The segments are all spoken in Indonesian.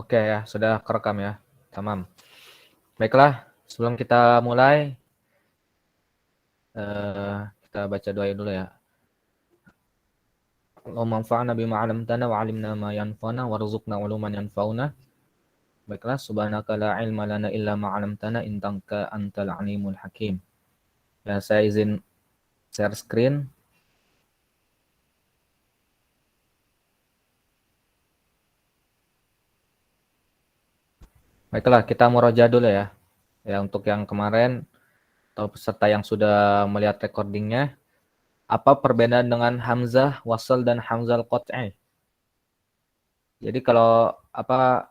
Oke ya, sudah kerekam ya. Tamam. Baiklah, sebelum kita mulai, kita baca doa dulu ya. Allahumma anfa'na bima 'allamtana wa 'allimna ma yanfa'una warzuqna 'uluman yanfa'una. Baiklah, subhanaka la ilma lana illa ma 'allamtana innaka antal alimul hakim. Ya, saya izin share screen. Baiklah, kita murojaah dulu ya. Ya, untuk yang kemarin atau peserta yang sudah melihat recordingnya, apa perbedaan dengan hamzah wasal dan hamzah qat'i? Jadi kalau apa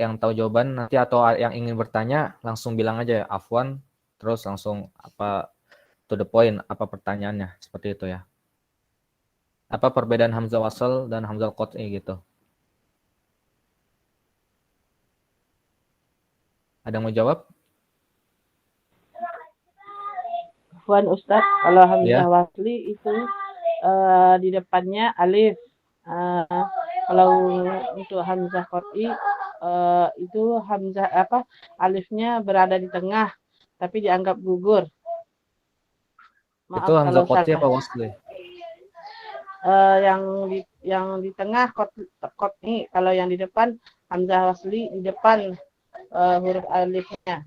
yang tahu jawaban nanti atau yang ingin bertanya langsung bilang aja ya afwan, terus langsung apa to the point apa pertanyaannya, seperti itu ya. Apa perbedaan hamzah wasal dan hamzah qat'i gitu? Ada yang mau jawab? Afwan Ustadz, kalau hamzah Ya. wasli itu di depannya alif. Kalau untuk hamzah qat'i itu hamzah alifnya berada di tengah tapi dianggap gugur. Itu Maaf hamzah kalau qat'i salah. apa wasli? Yang di tengah qat'i, kalau yang di depan hamzah wasli di depan huruf alifnya.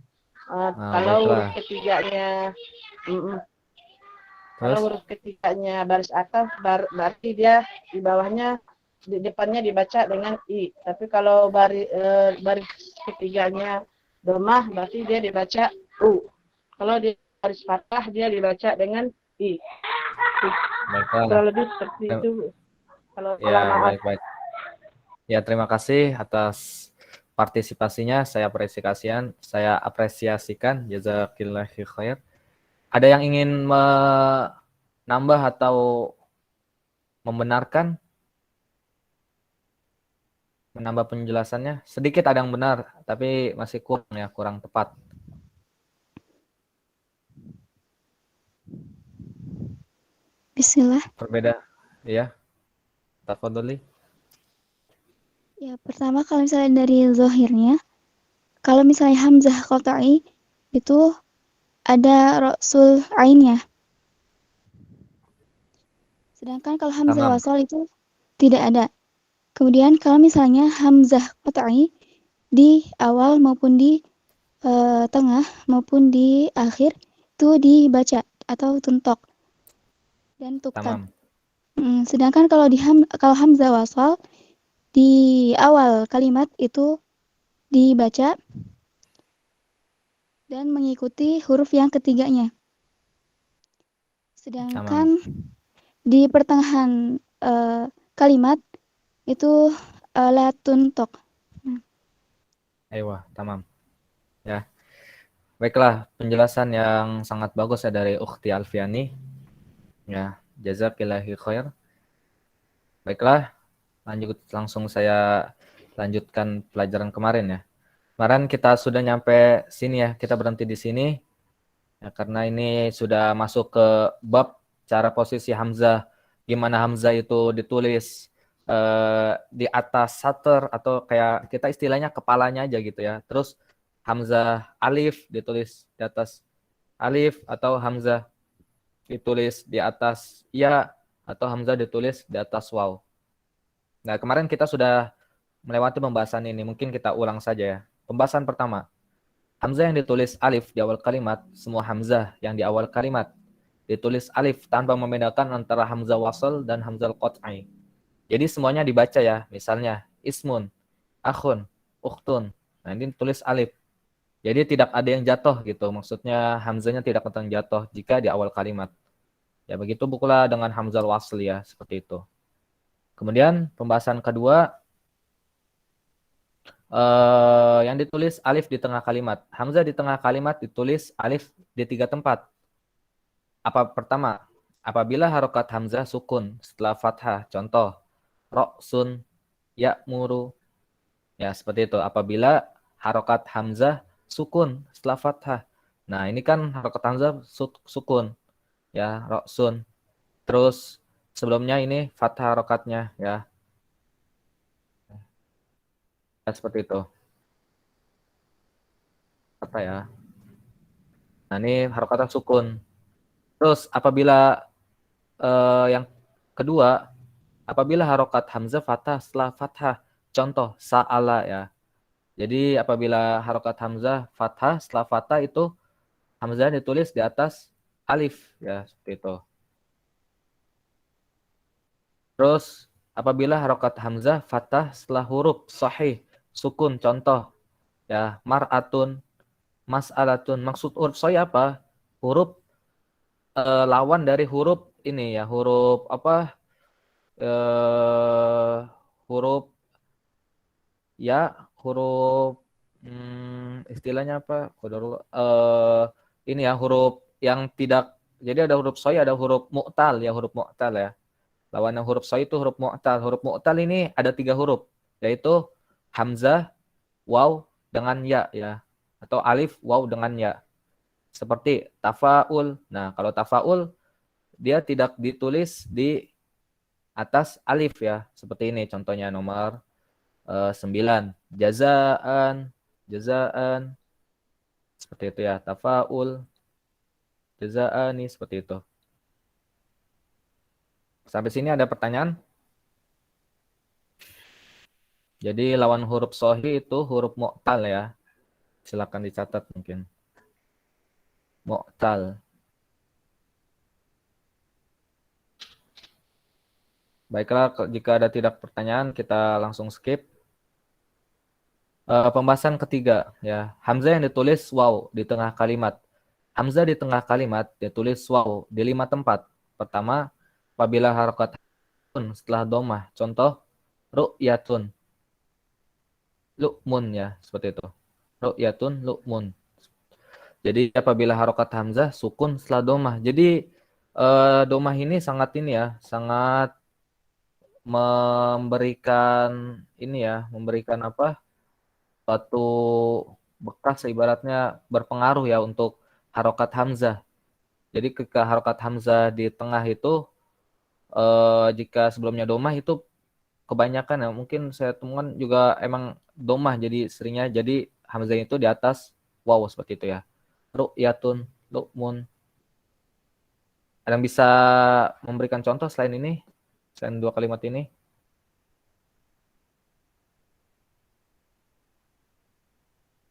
Nah, Kalau huruf baiklah. ketiganya Kalau Terus huruf ketiganya baris atas, berarti dia di bawahnya, di depannya dibaca dengan i. Tapi kalau baris ketiganya domah, berarti dia dibaca u. Kalau di baris fathah, dia dibaca dengan i. baiklah. Kurang lebih seperti itu. Kalau salah, Ya, maaf. baik-baik. Ya, terima kasih atas partisipasinya. Saya apresiasikan. Jazakillahu khair. Ada yang ingin menambah atau membenarkan, menambah penjelasannya? Sedikit ada yang benar, tapi masih kurang ya, kurang tepat. Bismillah. Berbeda, ya. Tafadholi. Ya, pertama kalau misalnya dari zohirnya, kalau misalnya hamzah qat'i itu ada rasul ainnya. Sedangkan kalau hamzah Tamam. wasal itu tidak ada. Kemudian kalau misalnya hamzah qat'i di awal maupun di tengah maupun di akhir itu dibaca atau tuntok dan tuktan. Tamam. Sedangkan kalau hamzah wasal di awal kalimat itu dibaca dan mengikuti huruf yang ketiganya. Sedangkan Tamam. di pertengahan kalimat itu la tuntok. Ayo, tamam. Ya. Baiklah, penjelasan yang sangat bagus ya dari Ukhti Alfiani. Ya, jazakillahu khair. Baiklah, langsung saya lanjutkan pelajaran kemarin ya. Kemarin kita sudah nyampe sini ya, kita berhenti di sini. Ya, karena ini sudah masuk ke bab cara posisi hamzah, gimana hamzah itu ditulis di atas sater atau kayak kita istilahnya kepalanya aja gitu ya. Terus hamzah alif ditulis di atas alif atau hamzah ditulis di atas ya atau hamzah ditulis di atas waw. Nah, kemarin kita sudah melewati pembahasan ini, mungkin kita ulang saja ya. Pembahasan pertama, hamzah yang ditulis alif di awal kalimat, semua hamzah yang di awal kalimat ditulis alif tanpa membedakan antara hamzah wasal dan hamzah qat'i. Jadi semuanya dibaca ya, misalnya ismun, akhun, ukhtun. Nah, ini tulis alif. Jadi tidak ada yang jatuh gitu, maksudnya hamzahnya tidak akan jatuh jika di awal kalimat. Ya begitu pula dengan hamzah wasl ya, seperti itu. Kemudian pembahasan kedua, yang ditulis alif di tengah kalimat. Hamzah di tengah kalimat ditulis alif di 3 tempat. Apa pertama? Apabila harokat hamzah sukun setelah fathah. Contoh, roksun, ya'muru. Ya, seperti itu. Apabila harokat hamzah sukun setelah fathah. Nah, ini kan harokat hamzah sukun. Ya, roksun. Terus sebelumnya ini fathah harokatnya. Ya. Ya, seperti itu. Apa ya? Nah, ini harokat sukun. Terus apabila yang kedua, apabila harokat hamzah fathah setelah fathah, contoh sa'ala ya. Jadi apabila harokat hamzah fathah setelah fathah itu hamzah ditulis di atas alif ya, seperti itu. Terus apabila harokat hamzah fathah setelah huruf sahih sukun, contoh ya mar'atun, mas'alatun. Maksud huruf sahih apa? Huruf lawan dari huruf ini ya, huruf apa? eh Huruf ya, huruf istilahnya apa? Ini ya huruf yang tidak, jadi ada huruf soi, ada huruf mu'tal ya, huruf mu'tal ya. Lawannya huruf soi itu huruf mu'tal. Huruf mu'tal ini ada 3 huruf, yaitu hamzah, waw dengan ya ya, atau alif waw dengan ya. Seperti tafaul. Nah, kalau tafaul dia tidak ditulis di atas alif ya. Seperti ini contohnya nomor 9. Jazaan, jazaan. Seperti itu ya. Tafaul, jazaani, seperti itu. Sampai sini ada pertanyaan? Jadi lawan huruf sohi itu huruf mu'tal ya. Silakan dicatat mungkin. Mu'tal. Baiklah, jika ada tidak pertanyaan, kita langsung skip. Pembahasan ketiga ya. Hamzah yang ditulis waw di tengah kalimat. Hamzah di tengah kalimat ditulis waw di 5 tempat. Pertama, apabila harokat setelah domah. Contoh, ru'yatun, lu'mun ya, seperti itu. Ru'yatun, lu'mun. Jadi apabila harokat hamzah sukun setelah domah. Jadi domah ini sangat ini ya, sangat memberikan ini ya, memberikan apa? Suatu bekas ibaratnya berpengaruh ya untuk harokat hamzah. Jadi ketika harokat hamzah di tengah itu jika sebelumnya domah itu kebanyakan ya, mungkin saya temukan juga emang domah, jadi seringnya jadi hamzah itu di atas waw seperti itu ya. Ru'yatun, lu'mun. Ada yang bisa memberikan contoh selain ini? Selain 2 kalimat ini?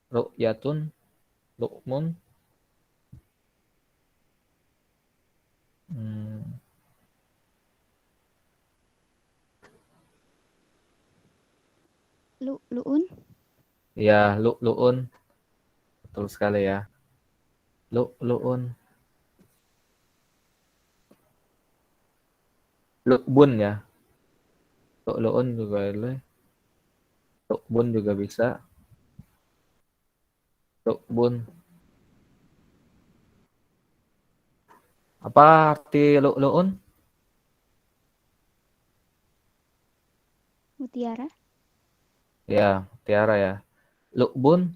Ru'yatun, lu'mun. Hmm. Lu'un. Ya, lu'un. Betul sekali ya. Lu'un. Lu'bun ya. Lu'un juga boleh. Lu'bun juga bisa. Lu'bun. Apa arti lu'un? Mutiara. Ya, tiara ya. Lu'bun.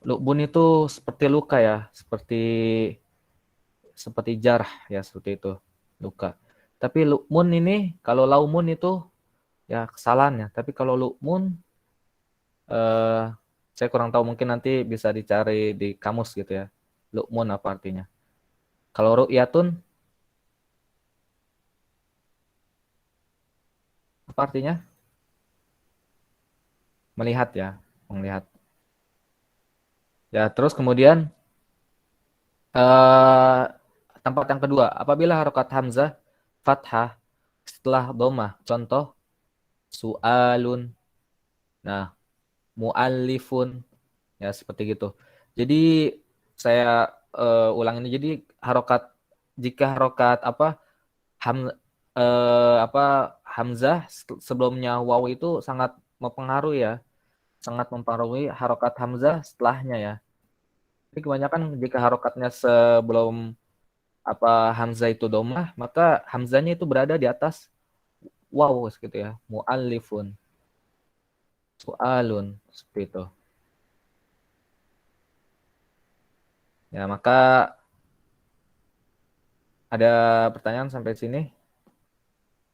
Lu'bun itu seperti luka ya, seperti jarah ya, seperti itu, luka. Tapi lu'mun ini, kalau laumun itu ya kesalahan ya. Tapi kalau lu'mun, eh, saya kurang tahu, mungkin nanti bisa dicari di kamus gitu ya. Lu'mun apa artinya? Kalau ru'yatun, apa artinya? Melihat ya, melihat. Ya, terus kemudian eh, tempat yang kedua, apabila harokat hamzah fathah setelah domah, contoh su'alun, nah mu'allifun, ya seperti gitu. Jadi saya ulang ini, jadi harokat, jika harokat apa apa hamzah sebelumnya waw itu sangat mempengaruhi ya, sangat mempengaruhi harokat hamzah setelahnya ya. Jadi kebanyakan jika harokatnya sebelum apa hamzah itu domah, maka hamzahnya itu berada di atas waw gitu ya. Mu'allifun, su'alun, seperti itu. Ya, maka ada pertanyaan sampai sini?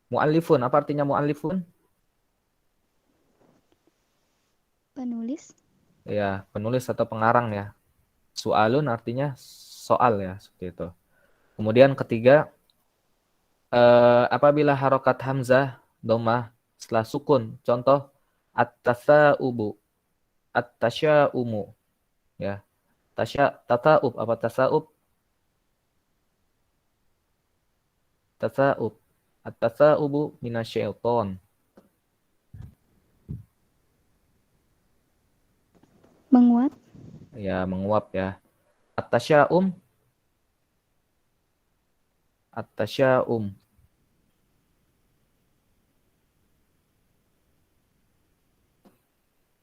Mu'allifun, apa artinya mu'allifun? Penulis. Ya, penulis atau pengarang ya. Su'alun artinya soal ya, seperti itu. Kemudian ketiga, apabila harokat hamzah, domah, setelah sukun. Contoh, at-tasa'ubu, at-tasya'umu. Ya, tata'ub, apa tasa'ub? Tasa'ub. At-tasa'ubu minasyaiton. Menguap. Ya, menguap ya. At-tasya'um, at-tasya'um.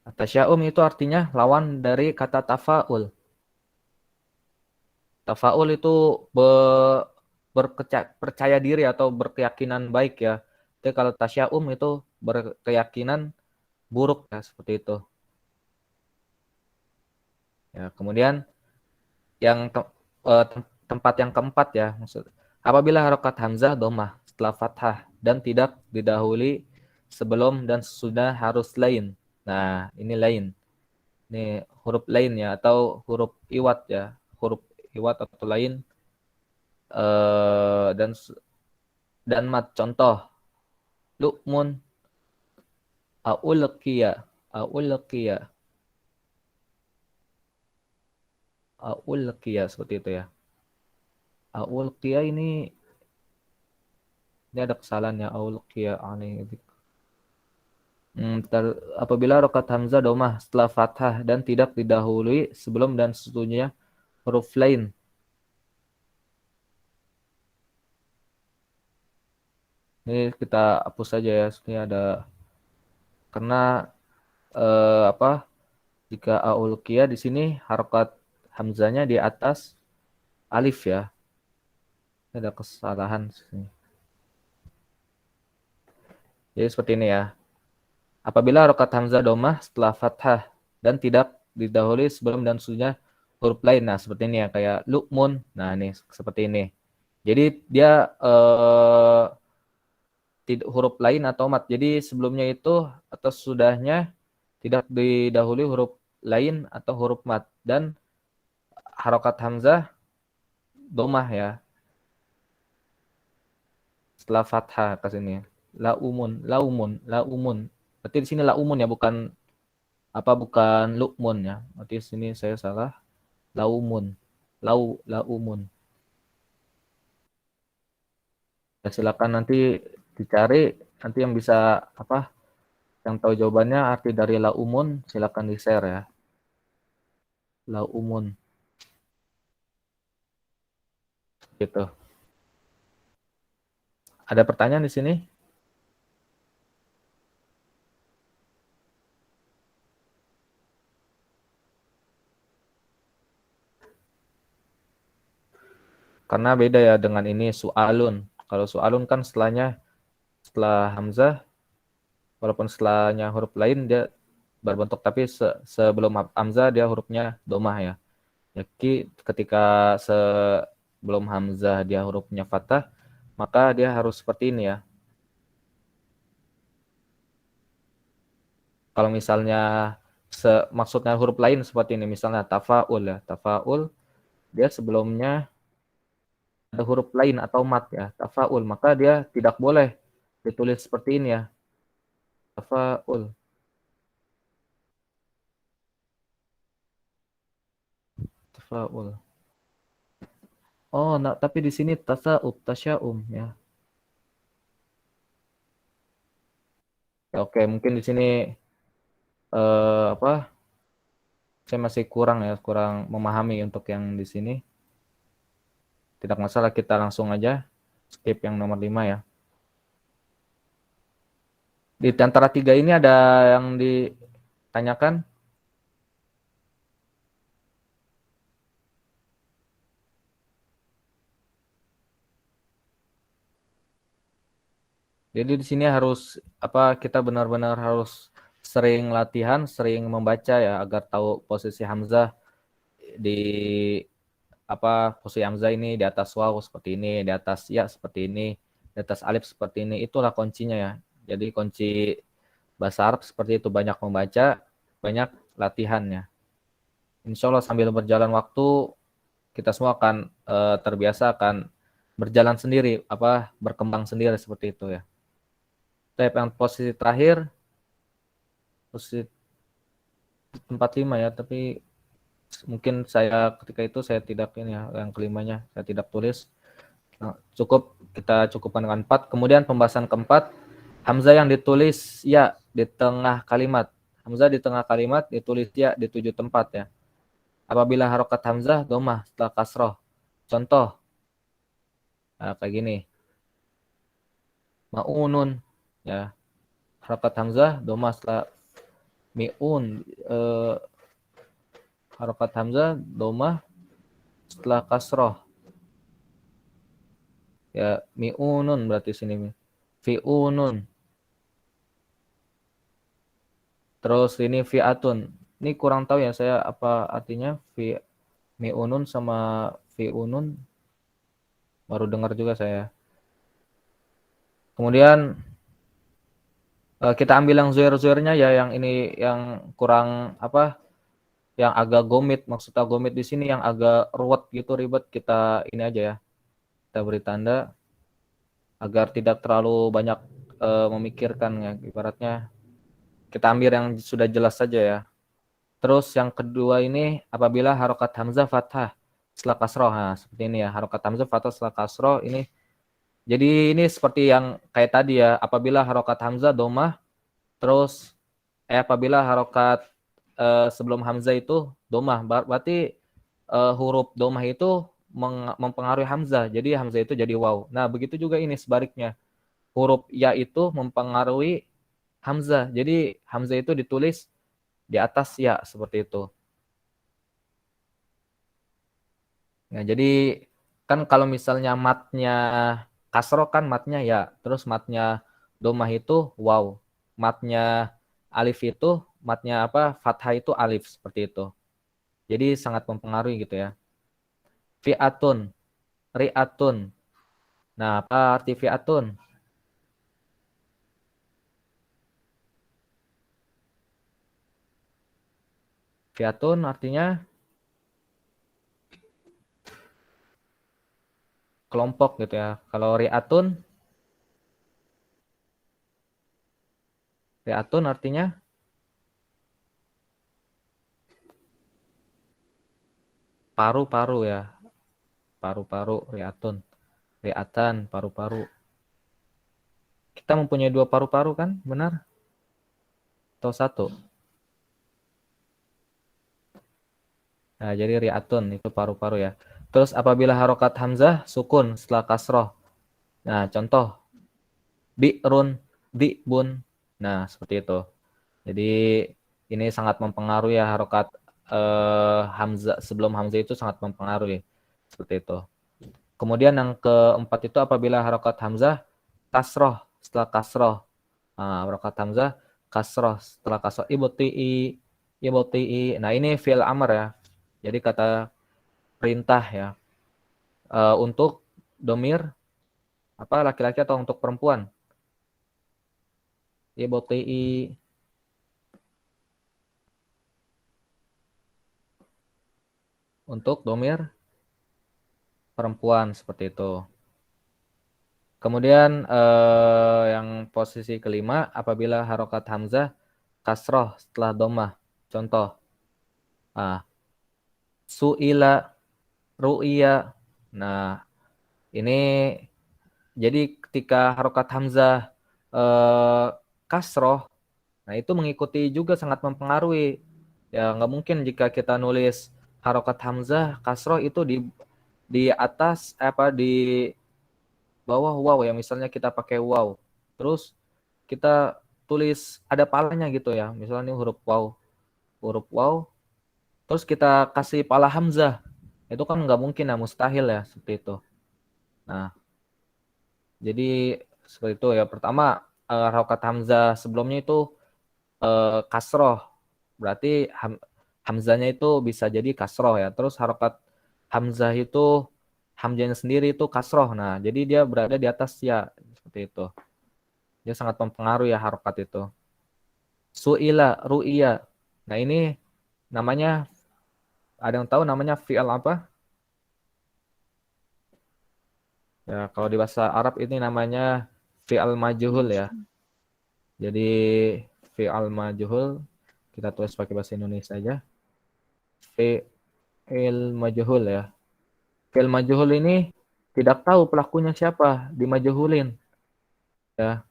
At-tasya'um itu artinya lawan dari kata tafa'ul. Tafa'ul itu percaya diri atau berkeyakinan baik ya. Tapi kalau tasya'um itu berkeyakinan buruk ya, seperti itu. Ya, kemudian yang tempat yang keempat ya, maksud apabila harokat hamzah domah setelah fathah dan tidak didahului sebelum dan sesudah harus lain. Nah, ini lain. Ini huruf lain ya atau huruf iwat ya. Huruf iwat atau lain dan mat, contoh lu'mun, aulqiya, aulqiya, aulqiya, seperti itu ya. Aulqiya ini ada kesalahan ya, aulqiya aneh. Apabila rokat hamzah domah setelah fathah dan tidak didahului sebelum dan sesudahnya huruf lain. Ini kita hapus saja ya. Ini ada karena jika aulqiya di sini harokat hamzahnya di atas alif ya. Ini ada kesalahan di sini. Jadi seperti ini ya. Apabila harokat hamzah domah setelah fathah dan tidak didahului sebelum dan sesudahnya huruf lain. Nah, seperti ini ya, kayak lu'mun. Nah, ini seperti ini. Jadi dia huruf lain atau mat. Jadi sebelumnya itu atau sudahnya tidak didahului huruf lain atau huruf mat dan harokat hamzah domah ya setelah fathah ke sini. Laumun, laumun, laumun. Berarti di sini laumun ya, bukan lu'mun ya. Berarti di sini saya salah. Laumun. Laumun. Ya, silakan nanti dicari, nanti yang bisa yang tahu jawabannya arti dari laumun silakan di-share ya. Laumun. Gitu. Ada pertanyaan di sini? Karena beda ya dengan ini su'alun. Kalau su'alun kan setelah hamzah, walaupun setelahnya huruf lain dia berbentuk, tapi sebelum hamzah dia hurufnya domah ya. Jadi ketika sebelum hamzah dia hurufnya fathah, maka dia harus seperti ini ya. Kalau misalnya maksudnya huruf lain seperti ini, misalnya tafa'ul ya. Tafa'ul dia sebelumnya ada huruf lain atau mat ya, tafa'ul, maka dia tidak boleh ditulis seperti ini ya, tafa'ul, tafa'ul. Oh, nah, tapi di sini tasa'ub, tasya'um ya. Ya, oke, mungkin di sini saya masih kurang memahami untuk yang di sini. Tidak masalah, kita langsung aja skip yang nomor 5 ya. Di antara tiga ini ada yang ditanyakan? Jadi di sini harus kita benar-benar harus sering latihan, sering membaca ya agar tahu posisi hamzah di posisi hamzah ini di atas waw seperti ini, di atas ya seperti ini, di atas alif seperti ini. Itulah kuncinya ya. Jadi kunci bahasa Arab seperti itu, banyak membaca, banyak latihannya. Insya Allah sambil berjalan waktu kita semua akan terbiasa, akan berjalan sendiri, berkembang sendiri seperti itu ya. Tapi yang posisi terakhir, posisi tempat 5 ya, tapi mungkin saya ketika itu saya tidak ini ya, yang kelimanya saya tidak tulis. Nah, kita cukupkan dengan 4. Kemudian pembahasan keempat, hamzah yang ditulis ya di tengah kalimat. Hamzah di tengah kalimat ditulis ya di 7 tempat ya. Apabila harokat hamzah dhammah setelah kasroh. Contoh kayak gini. Ma'unun ya. Harokat hamzah dhammah setelah mi'un, harokat hamzah dhammah setelah kasroh. Ya, mi'unun berarti sini. Fi'unun. Terus ini fi'atun. Ini kurang tahu ya saya apa artinya mi'unun sama fi'unun. Baru dengar juga saya. Kemudian kita ambil yang zuhair-zuhairnya ya, yang ini yang kurang yang agak gomit, maksudnya gomit di sini yang agak ruwet gitu, ribet, kita ini aja ya. Kita beri tanda agar tidak terlalu banyak memikirkan ya, ibaratnya kita ambil yang sudah jelas saja ya. Terus yang kedua ini apabila harokat hamzah fathah setelah kasroh, nah seperti ini ya, harokat hamzah fathah setelah kasroh ini. Jadi ini seperti yang kayak tadi ya, apabila harokat hamzah dhammah, terus apabila harokat sebelum hamzah itu dhammah, berarti huruf dhammah itu mempengaruhi hamzah, jadi hamzah itu jadi waw. Nah begitu juga ini sebaliknya, huruf ya itu mempengaruhi hamzah, jadi hamzah itu ditulis di atas ya seperti itu. Nah jadi kan kalau misalnya matnya kasroh kan matnya ya, terus matnya dhammah itu waw, matnya alif itu matnya fathah itu alif seperti itu. Jadi sangat mempengaruhi gitu ya. Fi'atun, ri'atun. Nah, apa arti fi'atun? Fi'atun artinya kelompok gitu ya. Kalau ri'atun artinya paru-paru ya. Paru-paru, ri'atun. Ri'atan, paru-paru. Kita mempunyai 2 paru-paru kan? Benar? Atau 1? Nah, jadi ri'atun itu paru-paru ya. Terus apabila harokat hamzah sukun setelah kasroh. Nah, contoh bi'run, bi'bun. Nah, seperti itu. Jadi ini sangat mempengaruhi ya, harokat hamzah sebelum hamzah itu sangat mempengaruhi. Seperti itu. Kemudian yang keempat itu apabila harokat hamzah kasroh setelah kasroh. Nah, harokat hamzah kasroh setelah kasroh. Ibti'i. Nah, ini fi'il amr ya. Jadi kata perintah ya. Untuk domir laki-laki atau untuk perempuan? Ibti'i. Untuk domir perempuan seperti itu. Kemudian yang posisi kelima apabila harokat hamzah kasroh setelah dhammah. Contoh. Su'ila, ru'ya. Nah, ini jadi ketika harokat hamzah kasroh, nah itu mengikuti juga sangat mempengaruhi. Ya nggak mungkin jika kita nulis harokat hamzah kasroh itu di atas di bawah waw ya, misalnya kita pakai waw. Terus kita tulis ada palanya gitu ya. Misalnya ini huruf waw. Huruf waw. Terus kita kasih pala hamzah. Itu kan nggak mungkin ya, mustahil ya seperti itu. Nah, jadi seperti itu ya. Pertama harokat hamzah sebelumnya itu kasroh. Berarti hamzahnya itu bisa jadi kasroh ya. Terus harokat hamzah itu hamzahnya sendiri itu kasroh. Nah, jadi dia berada di atas ya, seperti itu. Dia sangat mempengaruhi ya harokat itu. Su'ila, ru'iya. Nah, ini namanya, ada yang tahu namanya fi'al apa? Ya, kalau di bahasa Arab ini namanya fi'al majhul ya. Jadi fi'al majhul kita tulis pakai bahasa Indonesia aja. Fi'il majhul ya. Fi'il majhul ini tidak tahu pelakunya siapa, dimajhulin. Ya.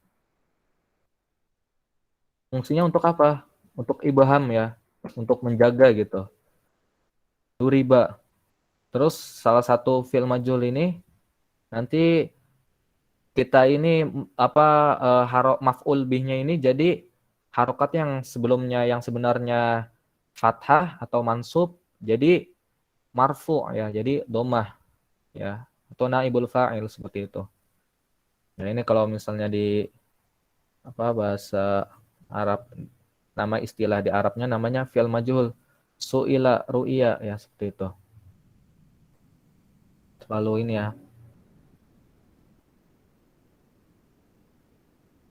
Fungsinya untuk apa? Untuk ibham ya, untuk menjaga gitu. Duriba. Terus salah satu fi'il majhul ini nanti kita ini maf'ul bihnya ini jadi harokat yang sebelumnya yang sebenarnya fathah atau mansub jadi marfu ya, jadi domah ya, atau naibul fa'il seperti itu. Nah, ini kalau misalnya di bahasa Arab, nama istilah di Arabnya namanya fi'il majhul. Su'ila ru'iya ya, seperti itu. Selalu ini ya.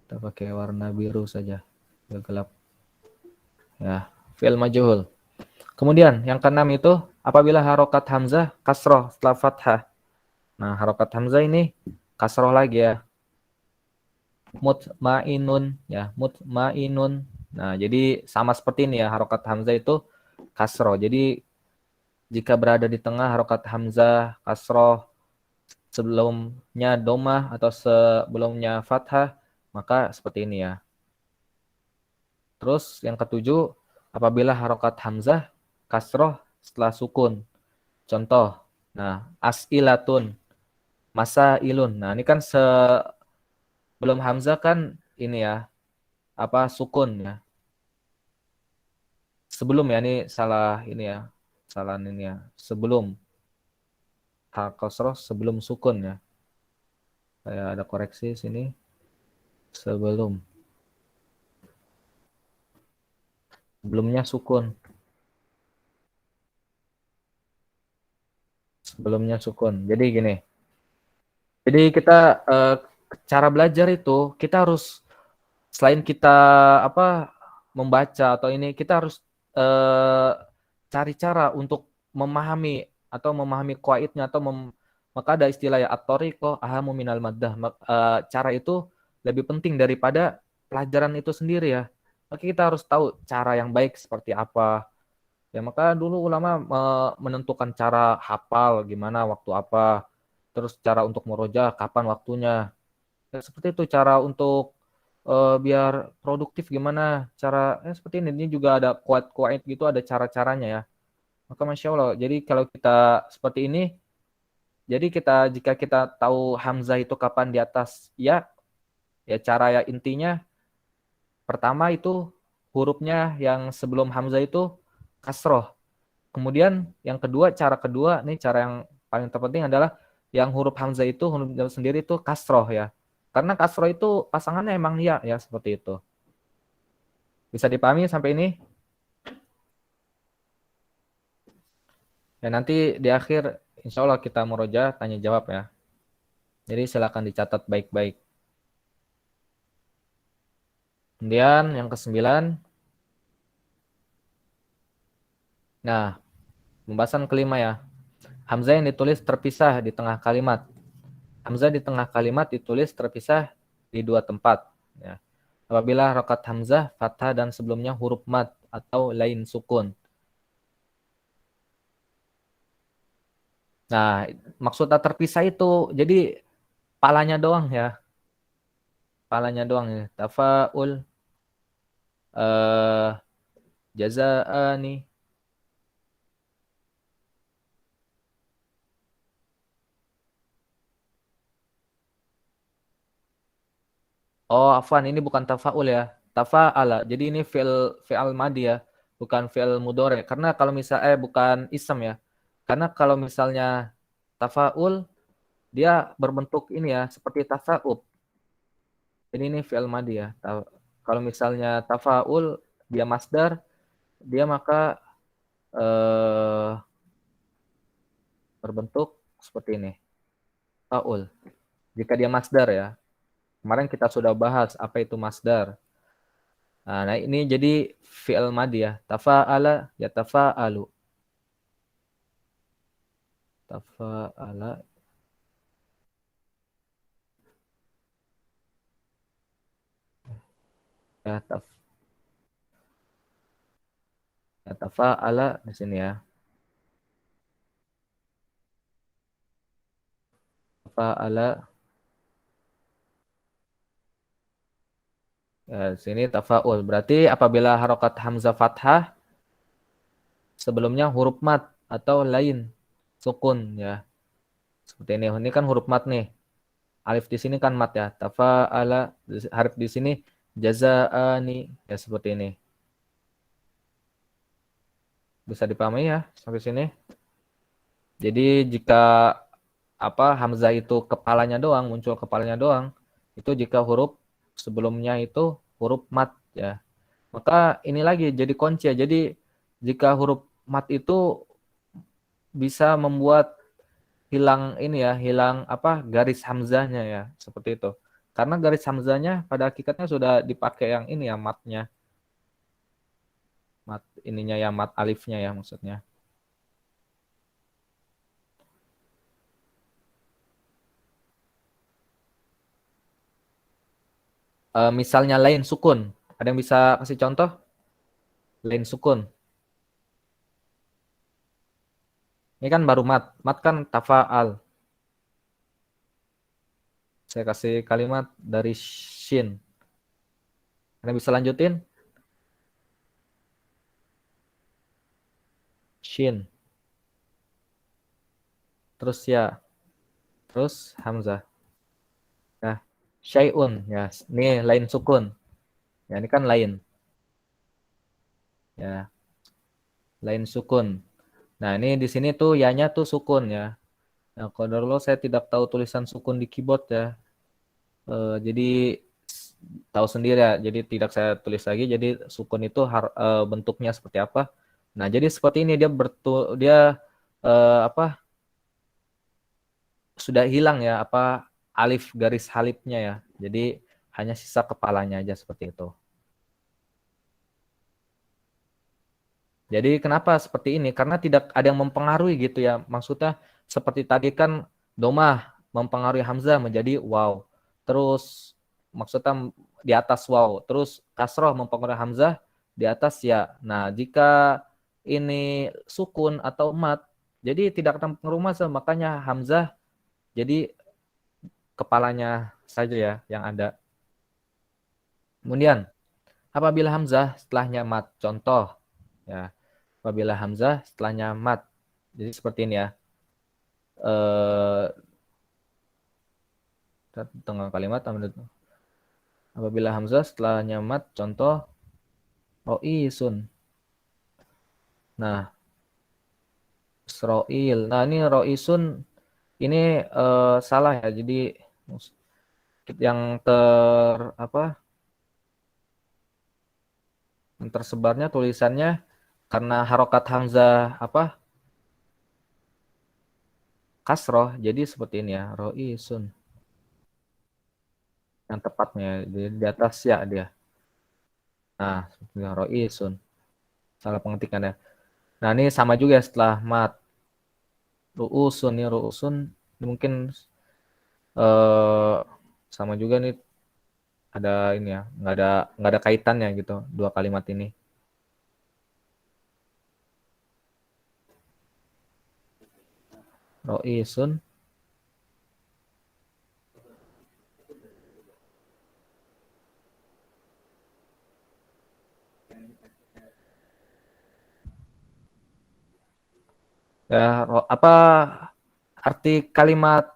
Kita pakai warna biru saja, biar gelap. Ya, fi'il majhul. Kemudian yang keenam itu apabila harokat hamzah kasroh setelah fathah. Nah, harokat hamzah ini kasroh lagi ya. Mutmainun ya, mutmainun. Nah, jadi sama seperti ini ya, harokat hamzah itu kasroh. Jadi jika berada di tengah harokat hamzah kasroh, sebelumnya domah atau sebelumnya fathah, maka seperti ini ya. Terus yang ketujuh, apabila harokat hamzah kasroh setelah sukun. Contoh, nah as'ilatun, masailun. Nah, ini kan sebelum hamzah kan ini ya, sukun ya. Sebelum ya, ini salah ini ya. Salah ini ya. Sebelum kasroh sebelum sukun ya. Saya ada koreksi sini. Sebelum. Sebelumnya sukun. Sebelumnya sukun. Jadi gini. Jadi kita cara belajar itu kita harus selain kita membaca atau ini, kita harus cari cara untuk memahami atau memahami qaidnya atau maka ada istilah ya at-thariqah ahamu minal maddah. Cara itu lebih penting daripada pelajaran itu sendiri ya. Maka kita harus tahu cara yang baik seperti apa. Ya, maka dulu ulama menentukan cara hafal gimana waktu apa, terus cara untuk murojaah kapan waktunya. Ya, seperti itu cara untuk biar produktif gimana cara seperti ini. Ini juga ada kuat gitu, ada cara-caranya ya. Maka Masya Allah, jadi kalau kita seperti ini, jadi jika kita tahu hamzah itu kapan di atas ya, ya cara ya intinya pertama itu hurufnya yang sebelum hamzah itu kasroh. Kemudian yang kedua, cara kedua, nih cara yang paling terpenting adalah yang huruf hamzah itu huruf sendiri itu kasroh ya. Karena kasroh itu pasangannya emang ya seperti itu. Bisa dipahami sampai ini? Ya, nanti di akhir insya Allah kita murojaah tanya jawab ya. Jadi silakan dicatat baik-baik. Kemudian yang kesembilan. Nah, pembahasan kelima ya. Hamzah yang ditulis terpisah di tengah kalimat. Hamzah di tengah kalimat ditulis terpisah di dua tempat. Ya. Apabila harokat hamzah, fathah dan sebelumnya huruf mad atau lain sukun. Nah, maksudnya terpisah itu jadi palanya doang ya. Palanya doang ya. Tafa'ul, jazaani. Oh, afwan, ini bukan tafa'ul ya. Tafa'ala. Jadi ini fi'al madi ya, bukan fi'al mudhari. Karena kalau bukan ism ya. Karena kalau misalnya tafa'ul dia berbentuk ini ya, seperti tafa'ub. Jadi ini fi'al madi ya. Kalau misalnya tafa'ul dia masdar, dia maka berbentuk seperti ini. Faul. Jika dia masdar ya. Kemarin kita sudah bahas apa itu masdar. Nah, ini jadi fi'il madhi ya. Tafa'ala ya tafa'alu. Tafa'ala ya tafa'ala di sini ya. Tafa'ala ya di sini tafa'ul. Berarti apabila harokat hamzah fathah sebelumnya huruf mat atau lain sukun ya. Seperti ini. Ini kan huruf mat nih. Alif di sini kan mat ya. Tafa'ala harf di sini jaza'ani ya seperti ini. Bisa dipahami ya sampai sini. Jadi jika hamzah itu kepalanya doang, muncul kepalanya doang, itu jika huruf sebelumnya itu huruf mat ya. Maka ini lagi jadi kunci ya. Jadi jika huruf mat itu bisa membuat hilang ini ya, hilang garis hamzahnya ya, seperti itu. Karena garis hamzahnya pada hakikatnya sudah dipakai yang ini ya, matnya. Mat ininya ya, mat alifnya ya maksudnya. Misalnya lain sukun. Ada yang bisa kasih contoh? Lain sukun. Ini kan baru mat. Mat kan tafa'al. Saya kasih kalimat dari shin. Ada yang bisa lanjutin? Shin. Terus ya. Terus hamzah. Nah, syai'un ya. Ini lain sukun. Ya, ini kan lain. Ya, lain sukun. Nah, ini di sini tuh ya-nya tuh sukun ya. Nah, qadarullah saya tidak tahu tulisan sukun di keyboard ya. Jadi tahu sendiri ya. Jadi tidak saya tulis lagi. Jadi sukun itu bentuknya seperti apa? Nah, jadi seperti ini dia sudah hilang ya alif garis halifnya ya. Jadi hanya sisa kepalanya aja seperti itu. Jadi kenapa seperti ini? Karena tidak ada yang mempengaruhi gitu ya. Maksudnya seperti tadi kan domah mempengaruhi hamzah menjadi waw. Terus maksudnya di atas waw. Terus kasroh mempengaruhi hamzah di atas ya. Nah, jika ini sukun atau mat, jadi tidak akan mempengaruhi hamzah. Makanya hamzah jadi kepalanya saja ya yang ada. Kemudian apabila hamzah setelahnya mat, contoh ya. Apabila hamzah setelahnya mat. Jadi seperti ini ya. Tengah kalimat apabila hamzah setelahnya mat, contoh ro'isun. Nah, Israil. Nah, ini ro'isun ini salah ya. Jadi yang yang tersebarnya tulisannya karena harokat hamzah kasroh, jadi seperti ini ya, ro'isun. Yang tepatnya di atas ya dia. Nah, seperti ro'isun. Salah pengetikannya. Nah, ini sama juga setelah mat. Ru'usun ya, ru'usun mungkin sama juga nih ada ini ya, nggak ada kaitannya gitu dua kalimat ini. Ro'isun. Ya, apa arti kalimat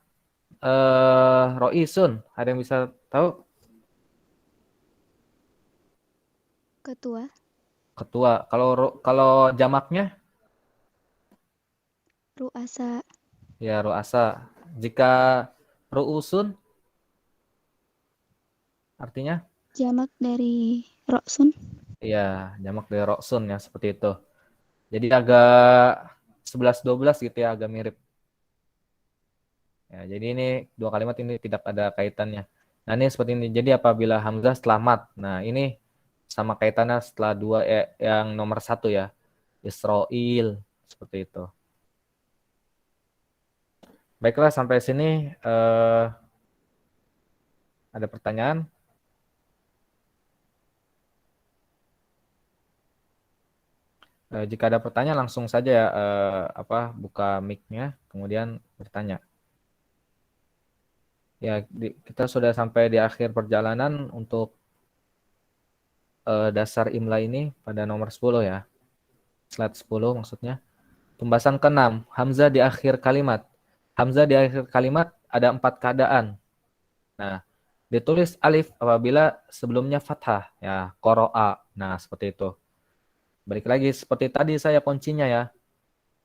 ro'isun? Ada yang bisa tahu? Ketua. Ketua. Kalau jamaknya? Ru'asa. Ya, ru'asa. Jika ru'usun artinya? Jamak dari Roksun. Iya, jamak dari ro'sun ya, seperti itu. Jadi agak 11-12 gitu ya, agak mirip. Ya, jadi ini dua kalimat ini tidak ada kaitannya. Nah, ini seperti ini. Jadi apabila hamzah setelah mat. Nah, ini sama kaitannya setelah dua yang nomor satu ya. Israel seperti itu. Baiklah, sampai sini ada pertanyaan? Jika ada pertanyaan langsung saja ya buka mic-nya kemudian bertanya. Ya, kita sudah sampai di akhir perjalanan untuk dasar imla ini pada nomor 10 ya. Slide 10 maksudnya. Pembahasan ke-6, hamzah di akhir kalimat. Hamzah di akhir kalimat ada 4 keadaan. Nah, ditulis alif apabila sebelumnya fathah, ya, qoro'a. Nah, seperti itu. Balik lagi seperti tadi saya kuncinya ya.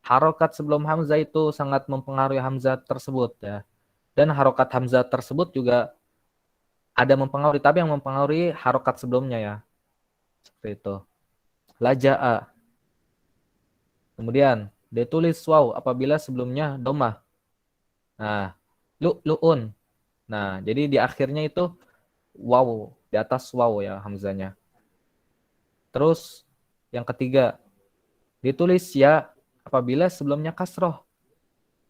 Harokat sebelum hamzah itu sangat mempengaruhi hamzah tersebut ya. Dan harokat hamzah tersebut juga ada mempengaruhi, tapi yang mempengaruhi harokat sebelumnya ya. Seperti itu. Laja'a. Kemudian ditulis waw apabila sebelumnya domah. Nah, lu'un. Nah, jadi di akhirnya itu waw, di atas waw ya hamzanya. Terus yang ketiga, ditulis ya apabila sebelumnya kasroh.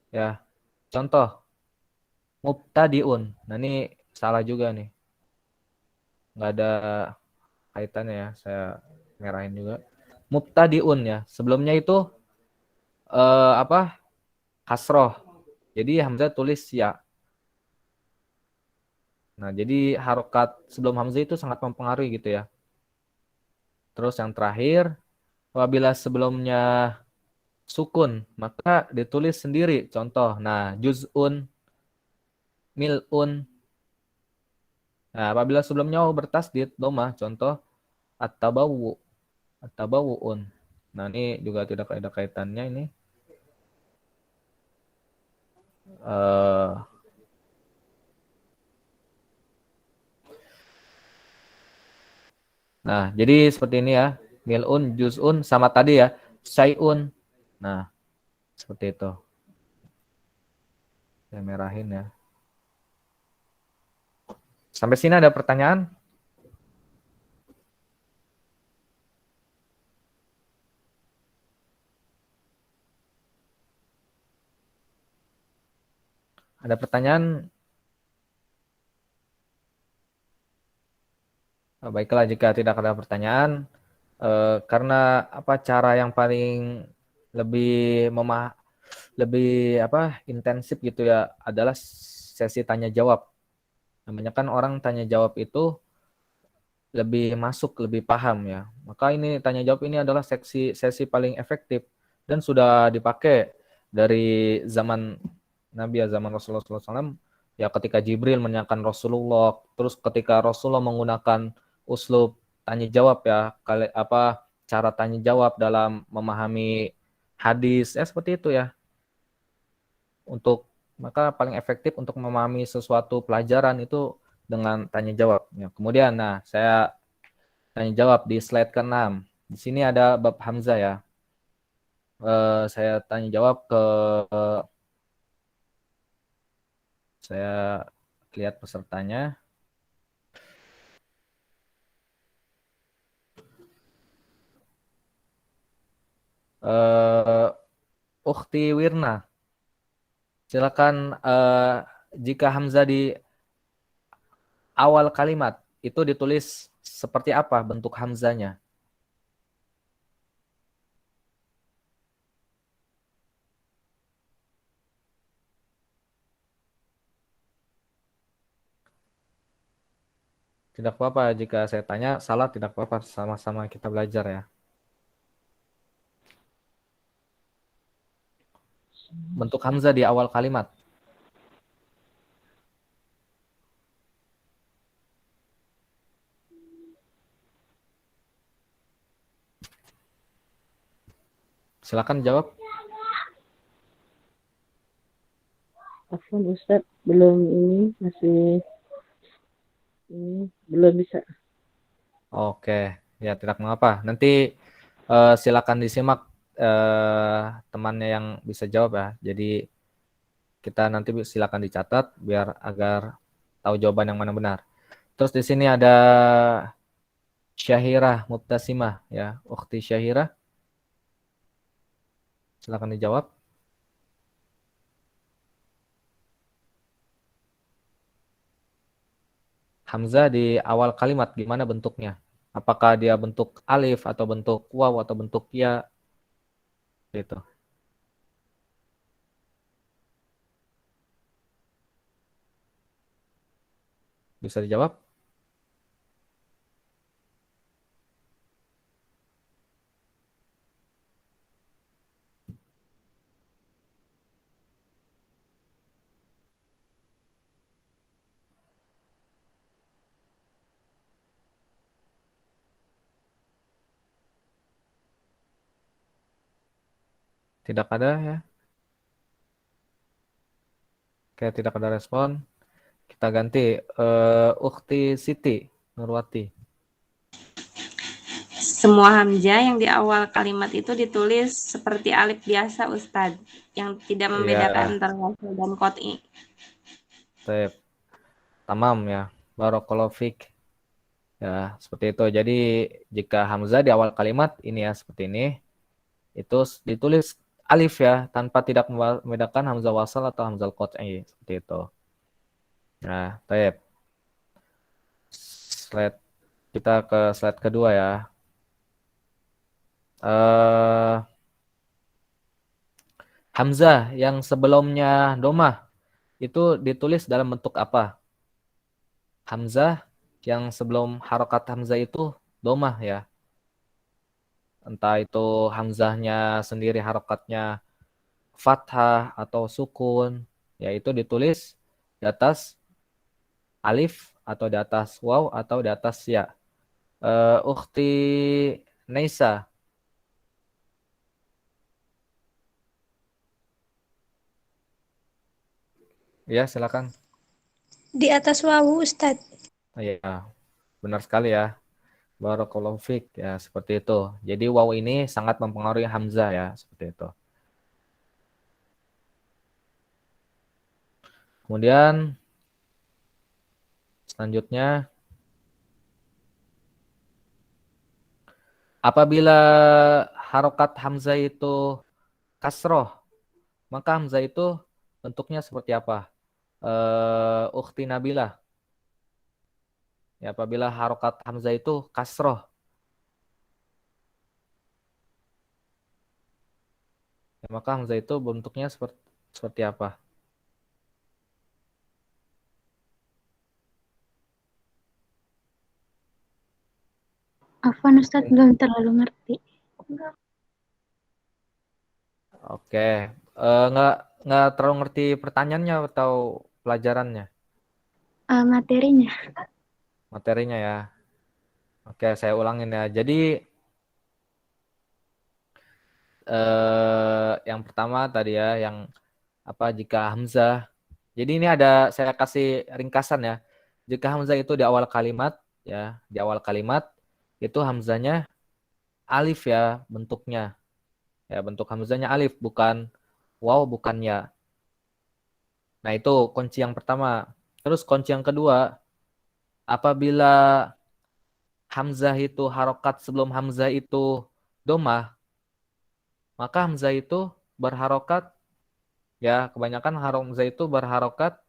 Ya, contoh mubtadiun. Nah, ini salah juga nih. Nggak ada kaitannya ya, saya merahin juga. Mubtadiun ya. Sebelumnya itu kasroh. Jadi hamzah tulis ya. Nah, jadi harokat sebelum hamzah itu sangat mempengaruhi gitu ya. Terus yang terakhir, apabila sebelumnya sukun, maka ditulis sendiri. Contoh, nah juz'un, mil'un. Nah, apabila sebelumnya bertasdid, domah, contoh at-tabawu, at-tabawu'un. Nah, ini juga tidak ada kaitannya ini. Nah, jadi seperti ini ya. Mil'un, juz'un, sama tadi ya. Syai'un. Nah, seperti itu. Saya merahin ya. Sampai sini ada pertanyaan? Ada pertanyaan? Baiklah, jika tidak ada pertanyaan, karena cara yang paling lebih lebih intensif gitu ya adalah sesi tanya jawab. Namanya kan orang tanya jawab itu lebih masuk, lebih paham ya. Maka ini tanya jawab ini adalah sesi paling efektif dan sudah dipakai dari zaman Nabi ya, zaman Rasulullah SAW ya, ketika Jibril menanyakan Rasulullah, terus ketika Rasulullah menggunakan uslub tanya jawab ya, cara tanya jawab dalam memahami hadis ya, seperti itu ya. Maka paling efektif untuk memahami sesuatu pelajaran itu dengan tanya jawab ya. Kemudian saya tanya jawab di slide ke-6. Di sini ada bab hamzah ya. Saya tanya jawab saya lihat pesertanya. Ukhti Wirna, silakan, jika hamzah di awal kalimat itu ditulis seperti apa bentuk hamzanya? Tidak apa-apa jika saya tanya salah, tidak apa-apa, sama-sama kita belajar ya. Bentuk hamzah di awal kalimat. Silakan jawab. Afwan Ustaz, belum belum bisa. Oke, ya tidak mengapa. Nanti silakan disimak temannya yang bisa jawab ya. Jadi Kita nanti silakan dicatat biar agar tahu jawaban yang mana benar. Terus di sini ada Syahirah Mubtasimah ya, Ukhti Syahirah. Silakan dijawab. Hamzah di awal kalimat gimana bentuknya? Apakah dia bentuk alif atau bentuk waw atau bentuk ya? Gitu. Bisa dijawab? Tidak ada ya? Oke, tidak ada respon. Kita ganti Ukhti Siti Nurwati. Semua hamzah yang di awal kalimat itu ditulis seperti alif biasa, Ustadz, yang tidak membedakan Iya, antara wasl dan qot'i. Tep. Tamam ya. Barakallahu fik. Ya, seperti itu. Jadi jika hamzah di awal kalimat ini ya seperti ini, itu ditulis alif ya, tanpa tidak membedakan hamzah wasal atau hamzah qat'i seperti itu. Nah, Tep. Slide kita ke slide kedua ya. Hamzah yang sebelumnya domah itu ditulis dalam bentuk apa? Hamzah yang sebelum harokat hamzah itu domah ya. Entah itu hamzahnya sendiri harokatnya fathah atau sukun, yaitu ditulis di atas alif atau di atas waw atau di atas ya. Ukhti Neisa, ya silakan. Di atas wawu, Ustadz. Ya, benar sekali ya. Barakallahu fiik ya seperti itu. Jadi waw ini sangat mempengaruhi hamzah ya seperti itu. Kemudian selanjutnya apabila harokat hamzah itu kasroh, maka hamzah itu bentuknya seperti apa? Ukhti Nabilah. Ya, apabila harokat hamzah itu kasroh, ya, maka hamzah itu bentuknya seperti apa? Afwan, Ustadz, belum terlalu ngerti. Oke, nggak terlalu ngerti pertanyaannya atau pelajarannya, Materinya. materinya ya. Oke, saya ulangin ya. Jadi yang pertama tadi ya, yang apa jika hamzah. Jadi ini ada saya kasih ringkasan ya. Jika hamzah itu di awal kalimat ya, di awal kalimat itu hamzahnya alif ya bentuknya. Ya, bentuk hamzahnya alif bukan waw bukan ya. Nah, itu kunci yang pertama. Terus kunci yang kedua, apabila hamzah itu harokat sebelum hamzah itu domah, maka hamzah itu berharokat ya, kebanyakan hamzah itu berharokat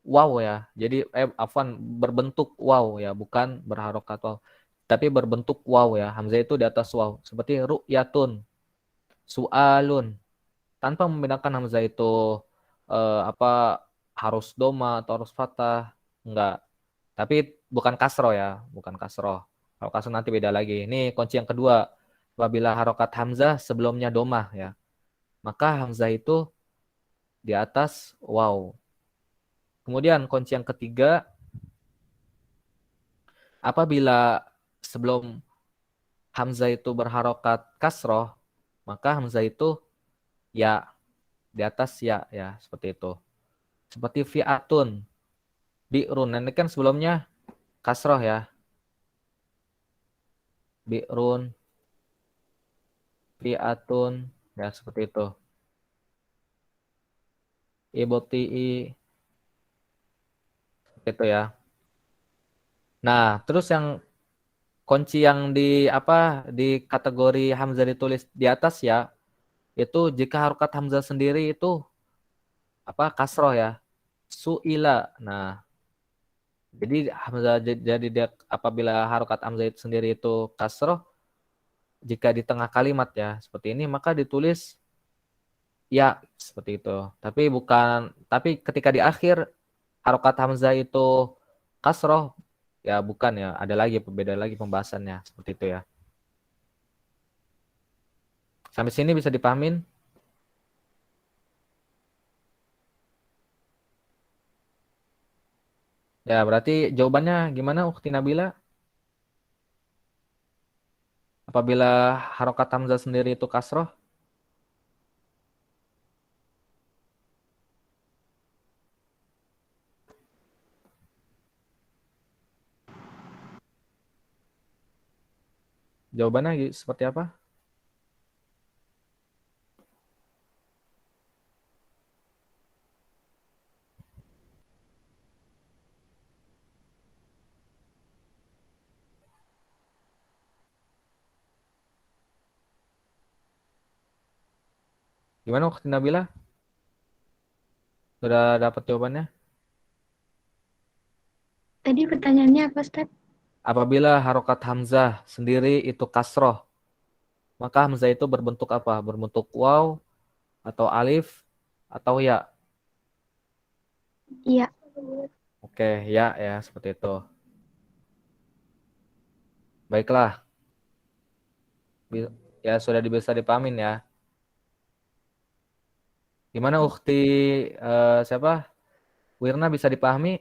waw ya. Jadi afwan berbentuk waw ya, bukan berharokat waw. Tapi berbentuk waw ya. Hamzah itu di atas waw. Seperti ru'yatun, su'alun. Tanpa membedakan hamzah itu apa harus doma atau harus fathah. Enggak. Tapi bukan kasroh ya, bukan kasroh. Kalau kasroh nanti beda lagi. Ini kunci yang kedua. Apabila harokat hamzah sebelumnya domah ya, maka hamzah itu di atas waw. Kemudian kunci yang ketiga, apabila sebelum hamzah itu berharokat kasroh, maka hamzah itu ya di atas ya ya seperti itu. Seperti fi'atun, bi'run. Ini kan sebelumnya kasroh ya. Bi'run, fi'atun ya seperti itu. ibti'i itu ya. Nah, terus yang kunci yang di apa di kategori hamzah ditulis di atas ya, itu jika harokat hamzah sendiri itu apa kasroh ya. Su'ila. Nah, jadi hamzah jadi dia apabila harokat hamzah itu sendiri itu kasroh, jika di tengah kalimat ya seperti ini maka ditulis ya seperti itu. Tapi ketika di akhir harokat hamzah itu kasroh ya bukan ya, ada lagi berbeda lagi pembahasannya seperti itu ya. Sampai sini bisa dipahamin? Ya, berarti jawabannya gimana Ukhti Nabila? Apabila harokat hamzah sendiri itu kasroh? Jawabannya seperti apa? Gimana Ukhti Nabila? Sudah dapat jawabannya? Tadi pertanyaannya apa, Ustaz? Apabila harokat hamzah sendiri itu kasroh, maka hamzah itu berbentuk apa? Berbentuk waw, atau alif, atau ya? Iya. Oke, ya, ya, seperti itu. Baiklah. Ya, sudah bisa dipahamin ya. Gimana Ukhti siapa? Wirna bisa dipahami?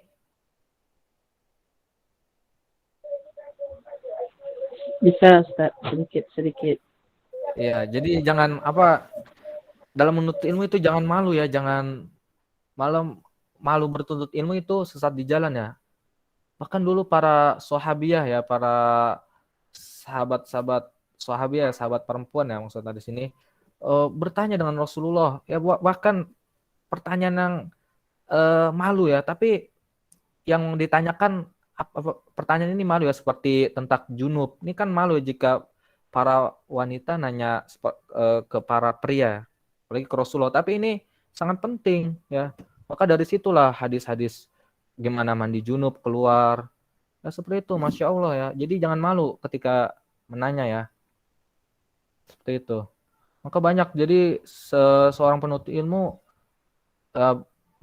Bisa, Ustaz, sedikit. Iya, jadi jangan apa dalam menuntut ilmu itu jangan malu ya, jangan malu bertuntut ilmu itu sesat di jalan ya. Bahkan dulu para sahabiah ya, para sahabat-sahabat sahabiah, sahabat perempuan ya maksudnya di sini bertanya dengan Rasulullah. Ya bahkan pertanyaan yang malu ya, tapi yang ditanyakan pertanyaan ini malu ya seperti tentang junub. Ini kan malu ya jika para wanita nanya ke para pria, apalagi ke Rasulullah. Tapi ini sangat penting ya. Maka dari situlah hadis-hadis gimana mandi junub keluar. Ya seperti itu, Masya Allah ya. Jadi jangan malu ketika menanya ya. Seperti itu. Maka banyak, jadi seorang penuntut ilmu,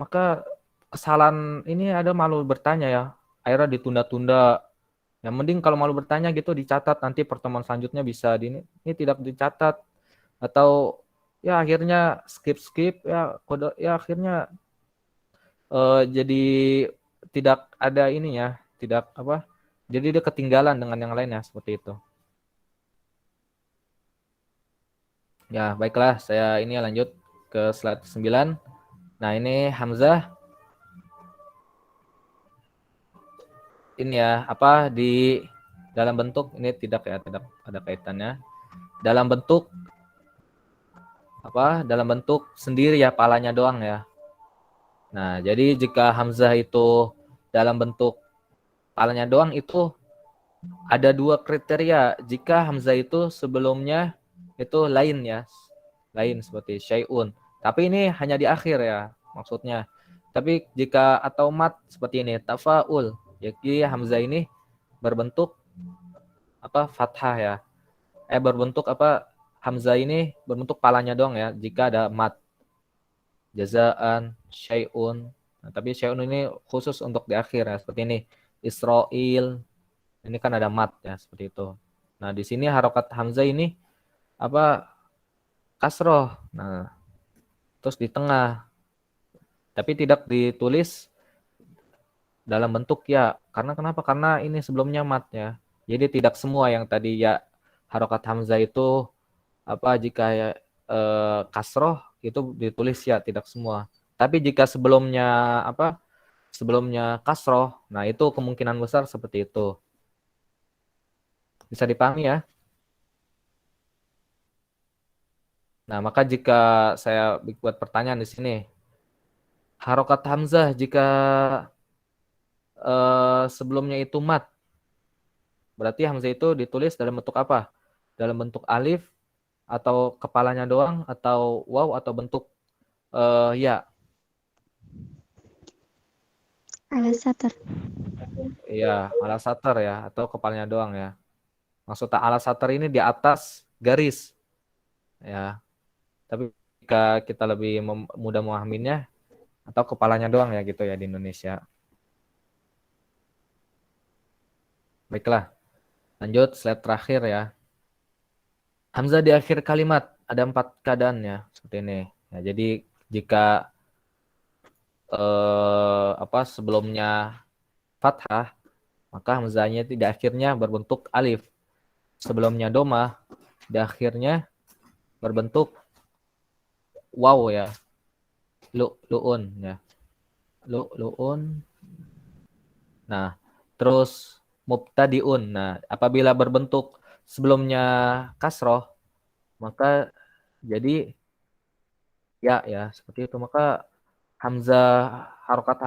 maka kesalahan ini ada malu bertanya ya. Akhirnya ditunda-tunda. Yang mending kalau malu bertanya gitu dicatat, nanti pertemuan selanjutnya bisa ini tidak dicatat, atau ya akhirnya skip ya kode ya akhirnya jadi tidak ada ininya, tidak apa, jadi dia ketinggalan dengan yang lainnya seperti itu ya. Baiklah, saya ini lanjut ke slide 9. Nah, ini hamzah ini ya apa di dalam bentuk ini tidak ada kaitannya, dalam bentuk apa, dalam bentuk sendiri ya, palanya doang ya. Nah, jadi jika hamzah itu dalam bentuk palanya doang itu ada dua kriteria. Jika hamzah itu sebelumnya itu lain ya, lain seperti syai'un. Tapi ini hanya di akhir ya maksudnya. Tapi jika atau mat seperti ini tafaul, jadi hamzah ini berbentuk apa fathah ya. Berbentuk apa, hamzah ini berbentuk palanya doang ya jika ada mat. Jazaan, syai'un. Nah, tapi syai'un ini khusus untuk di akhir ya, seperti ini. Israel, ini kan ada mat ya, seperti itu. Nah, di sini harokat hamzah ini apa kasroh. Nah, terus di tengah. Tapi tidak ditulis dalam bentuk ya. Karena kenapa? Karena ini sebelumnya mat ya. Jadi tidak semua yang tadi ya harokat hamzah itu apa jika ya kasroh itu ditulis ya, tidak semua. Tapi jika sebelumnya apa? Sebelumnya kasroh, nah itu kemungkinan besar seperti itu. Bisa dipahami ya? Nah, maka jika saya buat pertanyaan di sini, Harokat hamzah jika sebelumnya itu mat, berarti hamzah itu ditulis dalam bentuk apa? Dalam bentuk alif atau kepalanya doang atau waw atau bentuk ya? Ala satar. Iya, ala satar ya atau kepalanya doang ya. Maksudnya ala satar ini di atas garis ya. Tapi jika kita lebih mudah memahaminya atau kepalanya doang ya gitu ya di Indonesia. Baiklah, lanjut slide terakhir ya. Hamzah di akhir kalimat ada 4 keadaannya seperti ini. Ya, jadi jika sebelumnya fathah, maka hamzahnya di akhirnya berbentuk alif. Sebelumnya domah, di akhirnya berbentuk waw ya. Lu'un ya. Lu'un. Nah, terus mubtadiun. Nah, apabila berbentuk sebelumnya kasroh, maka jadi ya seperti itu. Maka harokat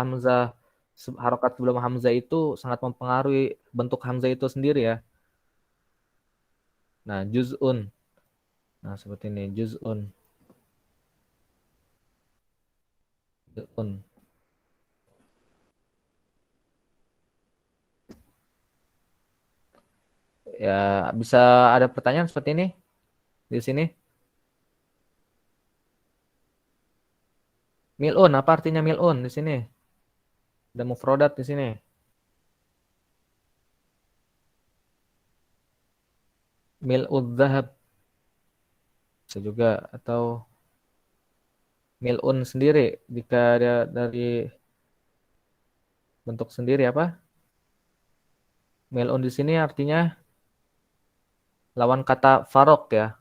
sebelum hamzah itu sangat mempengaruhi bentuk hamzah itu sendiri ya. Nah, juz'un. Nah, seperti ini, juz'un. Juz'un. Ya, bisa ada pertanyaan seperti ini di sini? Mil'un, apa artinya mil'un di sini? Ada mufrodat di sini. Mil'ud zahab. Bisa juga atau mil'un sendiri jika ada dari bentuk sendiri apa? Mil'un di sini artinya lawan kata farok ya.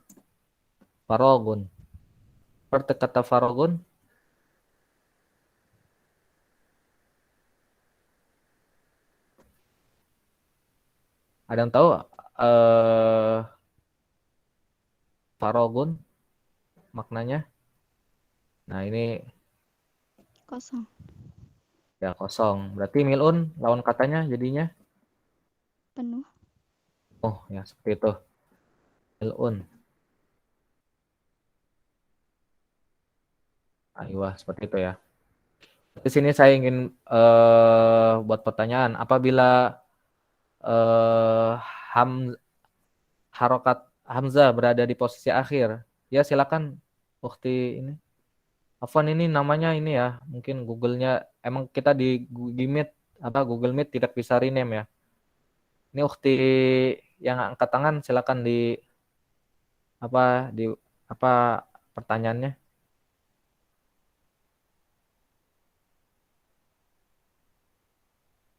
Farogun. Seperti kata farogun. Ada yang tahu farogun maknanya? Nah, ini Kosong. ya kosong. Berarti mil'un lawan katanya jadinya Penuh. oh ya seperti itu. Mil'un. Aywa, seperti itu ya. Di sini saya ingin buat pertanyaan, apabila eh, ham harokat hamzah berada di posisi akhir, ya silakan Ukti ini. Afwan ini namanya ini ya, mungkin Google-nya emang kita di Google Meet Google Meet tidak bisa rename ya. Ini Ukti yang angkat tangan silakan di apa pertanyaannya?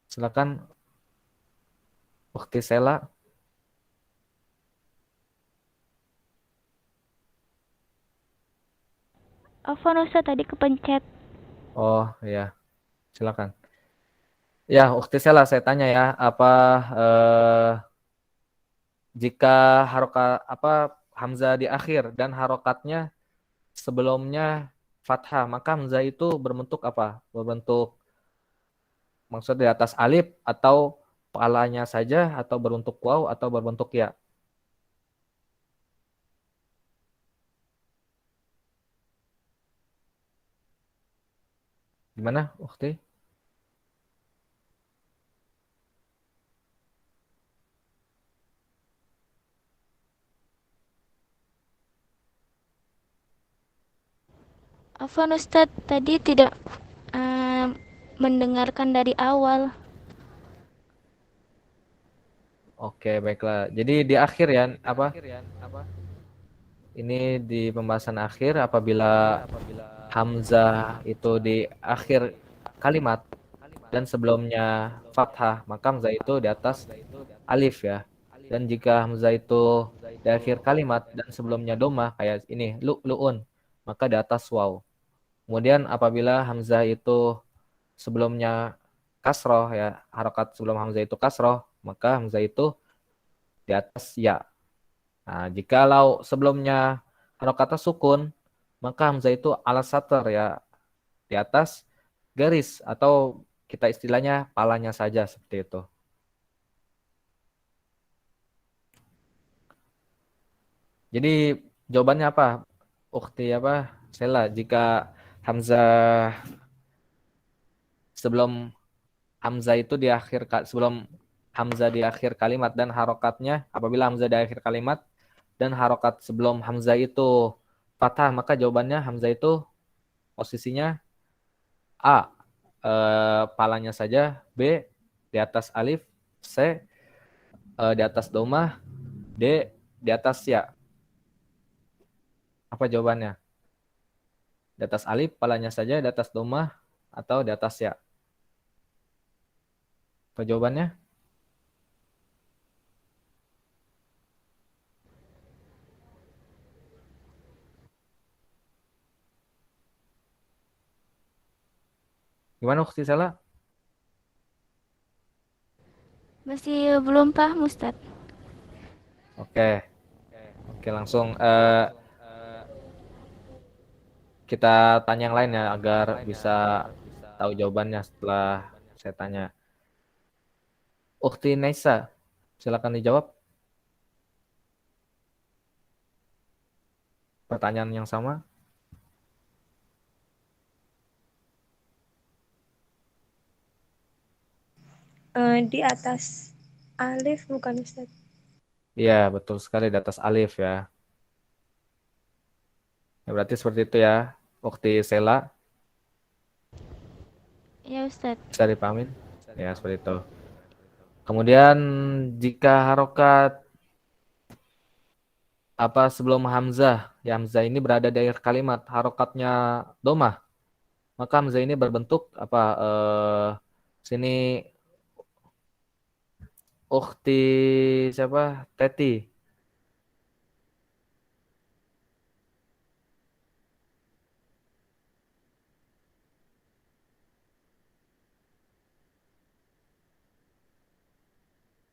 Silakan Ukti Sela. Afwan Ustaz tadi kepencet. Oh ya, silakan. Ya, Ukti Sela saya tanya ya, apa jika hamzah di akhir dan harokatnya sebelumnya fathah, maka hamzah itu berbentuk apa? Berbentuk maksud di atas alif atau palanya saja atau berbentuk waw atau berbentuk ya? Gimana, Ukti? Afwan Ustaz tadi tidak mendengarkan dari awal. Oke, baiklah. Jadi di akhir ya, ini di pembahasan akhir apabila hamzah itu di akhir kalimat dan sebelumnya fathah, maka hamzah itu di atas alif ya. Dan jika hamzah itu di akhir kalimat dan sebelumnya domah kayak ini lu'un, maka di atas waw. Kemudian apabila hamzah itu sebelumnya kasroh ya, harokat sebelum hamzah itu kasroh, maka hamzah itu di atas ya. Nah, jikalau sebelumnya harokatnya sukun, maka hamzah itu ala satar ya, di atas garis atau kita istilahnya palanya saja seperti itu. Jadi jawabannya apa? Ukhti apa? Sela, jika hamzah sebelum hamzah itu di akhir sebelum hamzah di akhir kalimat dan harokatnya apabila hamzah di akhir kalimat dan harokat sebelum hamzah itu fathah, maka jawabannya hamzah itu posisinya A, palanya saja, B, di atas alif, C, di atas domah, D, di atas ya. Apa jawabannya? Di atas alif, palanya saja, di atas domah, atau di atas ya? Apa jawabannya? Gimana Ukti Sela? Masih belum paham Ustadz. Oke, oke langsung kita tanya yang lain ya agar bisa tahu jawabannya setelah saya tanya. Ukti Naisa, silakan dijawab. Pertanyaan yang sama. Di atas alif bukan Ustaz? Iya, betul sekali di atas alif ya. Ya berarti seperti itu ya. Ukti Sela, Ya Ustadz. bisa dipahamin? Ya, seperti itu. Kemudian jika harokat apa sebelum hamzah, ya hamzah ini berada di akhir kalimat, harokatnya domah, maka hamzah ini berbentuk apa? Sini Ukti siapa? Teti.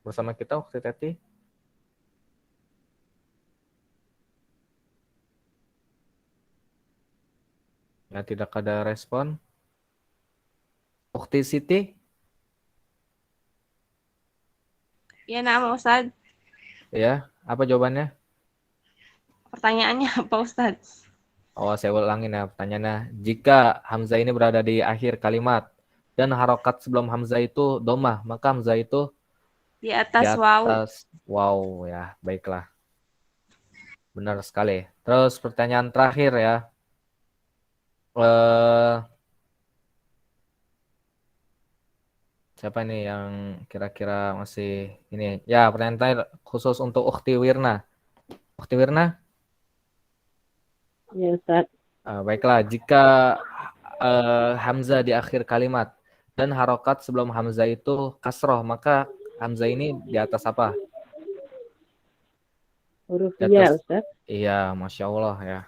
Bersama kita Ukti Teti. Ya, tidak ada respon. Ukti Siti, Ya, nama Ustadz. ya, apa jawabannya? Pertanyaannya apa Ustadz? Oh, saya ulangin ya pertanyaannya. Jika hamzah ini berada di akhir kalimat dan harokat sebelum hamzah itu domah, maka hamzah itu Di di atas waw. atas wow ya, baiklah. Benar sekali. Terus pertanyaan terakhir ya. Eh, siapa nih yang kira-kira masih ini? Ya, pertanyaan terakhir khusus untuk Ukti Wirna. Ukti Wirna, Ya Ustaz. baiklah. Jika hamzah di akhir kalimat dan harokat sebelum hamzah itu kasroh, maka hamzah ini di atas apa? Huruf Di ya atas. Ustaz. Iya, Masya Allah ya.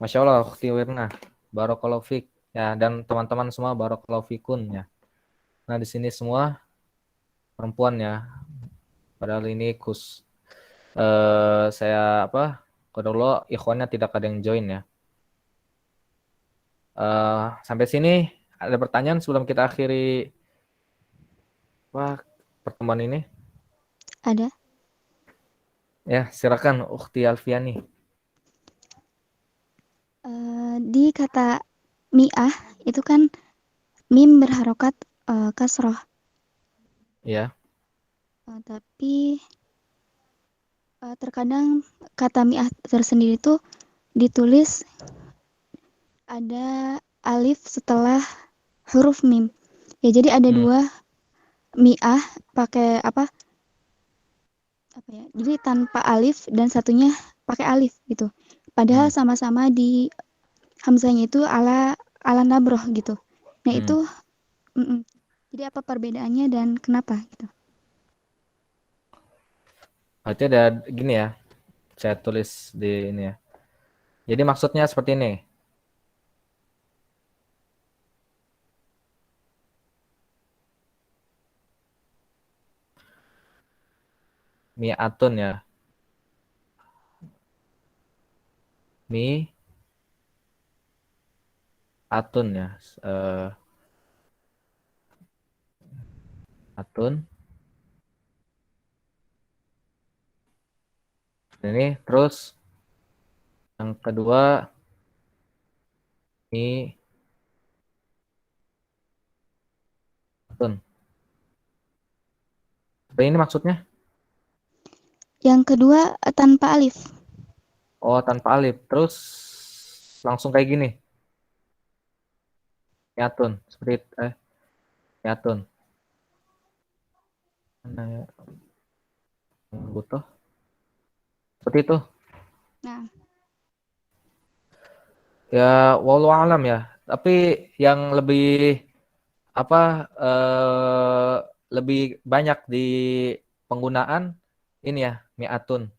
Masya Allah, Ukti Wirna. Barakallahu fik. Ya, dan teman-teman semua barakallahu fikun ya. Nah, di sini semua perempuan ya. Padahal ini saya apa? Qadarullah ikhwannya tidak ada yang join ya. Sampai sini ada pertanyaan sebelum kita akhiri pertemuan ini? Ada. Ya, silakan Ukhti Alfiani. Di kata mi'ah itu kan mim berharokat kasroh. Ya. Tapi terkadang kata mi'ah tersendiri itu ditulis ada alif setelah huruf mim. Ya jadi ada dua mi'ah pakai apa ya? Jadi tanpa alif dan satunya pakai alif gitu. Padahal sama-sama di hamzahnya itu ala nabroh gitu. Nah itu jadi apa perbedaannya dan kenapa gitu? Berarti ada gini ya. Saya tulis di ini ya. Jadi maksudnya seperti ini. Mi'atun ya. Mi atun ya. Atun. Ini terus yang kedua ini atun. Apa ini maksudnya? Yang kedua tanpa alif. Oh, tanpa alif. Terus langsung kayak gini. Mi'atun. Seperti mi'atun. Mana ya? Butuh. Seperti itu. Nah, Ya, wallahu alam ya. Tapi yang lebih apa lebih banyak di penggunaan ini ya, mi'atun.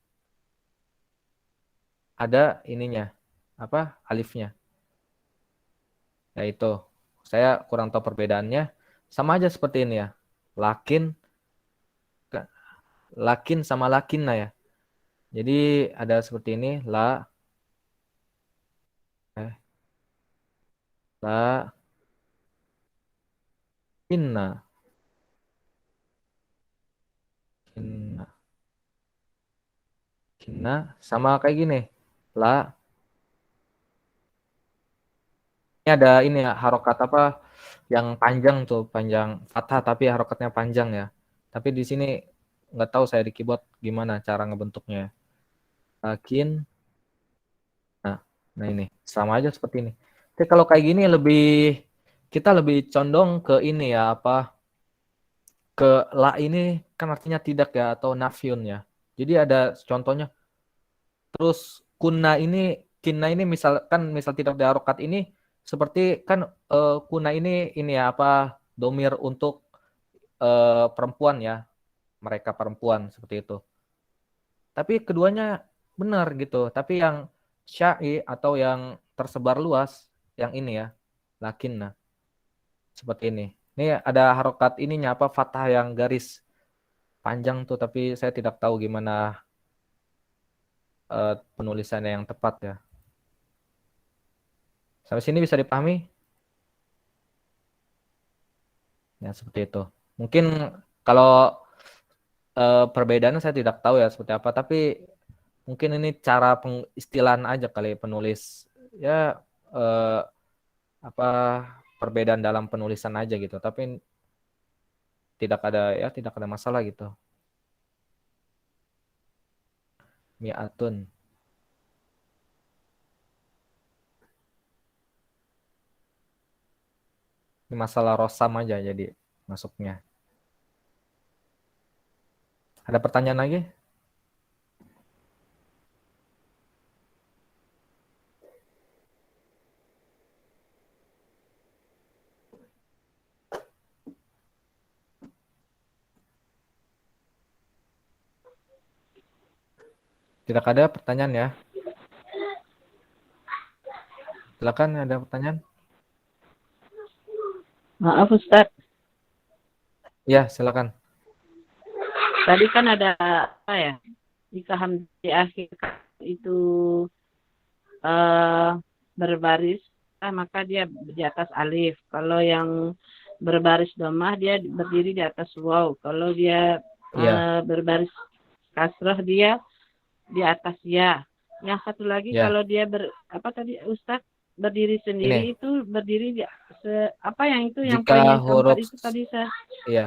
Ada ininya. Apa? Alifnya. Ya itu. Saya kurang tahu perbedaannya. Sama aja seperti ini ya. Lakin lakin sama lakinna ya. Jadi ada seperti ini eh, la inna inna inna sama kayak gini. La ini ada ini ya harokat apa yang panjang tuh, panjang fathah tapi harokatnya panjang ya. Tapi di sini nggak tahu saya di keyboard gimana cara ngebentuknya. Lakin nah, nah ini sama aja seperti ini. Tapi kalau kayak gini kita lebih condong ke ini ya apa ke la ini kan artinya tidak ya atau nafyun ya. Jadi ada contohnya. Terus kinna ini misal tidak ada harokat ini seperti kan kuna ini ya apa domir untuk perempuan ya, mereka perempuan seperti itu. Tapi keduanya benar gitu. Tapi yang syai atau yang tersebar luas yang ini ya, lakinna seperti ini. Ini ada harokat ininya apa fathah yang garis panjang tuh tapi saya tidak tahu gimana penulisannya yang tepat ya. Sampai sini bisa dipahami? Ya, seperti itu. Mungkin kalau perbedaannya saya tidak tahu ya seperti apa, tapi mungkin ini cara pengistilahan aja kali penulis. Ya, eh, apa perbedaan dalam penulisan aja gitu. Tapi tidak ada masalah gitu. Mi'atun. Ini masalah rosam aja jadi masuknya. Ada pertanyaan lagi? Tidak ada pertanyaan ya? Silakan ada pertanyaan? Maaf Ustaz, Ya, silakan. tadi kan ada apa ya? Jika hamzah di akhir itu eh berbaris, maka dia di atas alif. Kalau yang berbaris domah dia berdiri di atas waw. Kalau dia Iya, berbaris kasrah dia di atas ya. Yang satu lagi ya. kalau dia apa tadi Ustaz berdiri sendiri Ini itu berdiri di apa yang itu yang jika poin yang keempat huruf itu tadi saya iya,